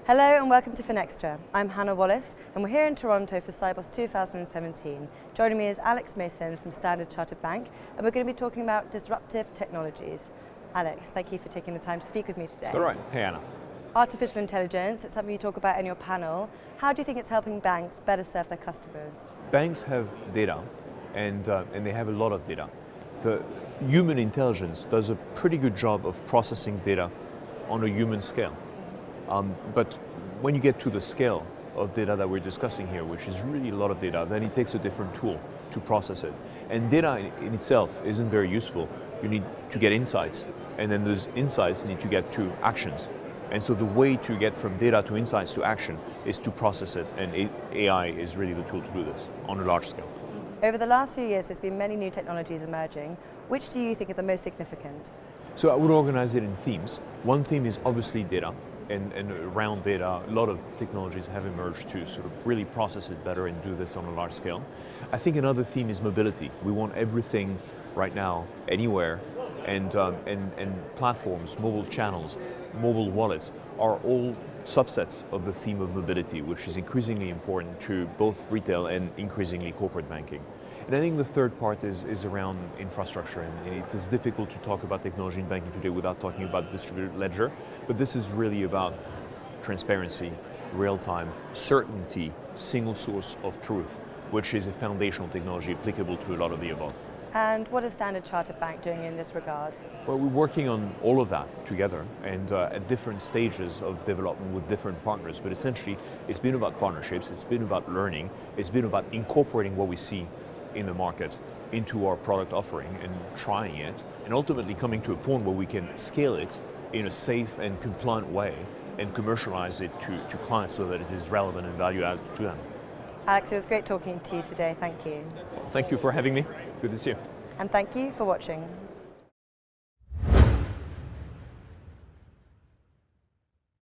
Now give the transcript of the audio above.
Hello and welcome to Finextra. I'm Hannah Wallace and we're here in Toronto for Sibos 2017. Joining me is Alex Mason from Standard Chartered Bank, and we're going to be talking about disruptive technologies. Alex, thank you for taking the time to speak with me today. That's all right. Hey Anna. Artificial intelligence, it's something you talk about in your panel. How do you think it's helping banks better serve their customers? Banks have data and they have a lot of data. The human intelligence does a pretty good job of processing data on a human scale. But when you get to the scale of data that we're discussing here, which is really a lot of data, then it takes a different tool to process it. And data in itself isn't very useful. You need to get insights, and then those insights need to get to actions. And so the way to get from data to insights to action is to process it, and AI is really the tool to do this on a large scale. Over the last few years, there's been many new technologies emerging. Which do you think are the most significant? So I would organize it in themes. One theme is obviously data. And around data, a lot of technologies have emerged to sort of really process it better and do this on a large scale. I think another theme is mobility. We want everything right now, anywhere, and platforms, mobile channels, mobile wallets are all subsets of the theme of mobility, which is increasingly important to both retail and increasingly corporate banking. And I think the third part is around infrastructure, and it is difficult to talk about technology in banking today without talking about distributed ledger, but this is really about transparency, real-time, certainty, single source of truth, which is a foundational technology applicable to a lot of the above. And what is Standard Chartered Bank doing in this regard? Well, we're working on all of that together and at different stages of development with different partners, but essentially it's been about partnerships, it's been about learning, it's been about incorporating what we see in the market into our product offering and trying it, and ultimately coming to a point where we can scale it in a safe and compliant way and commercialize it to clients so that it is relevant and value added to them. Alex, it was great talking to you today. Thank you. Thank you for having me. Good to see you. And thank you for watching.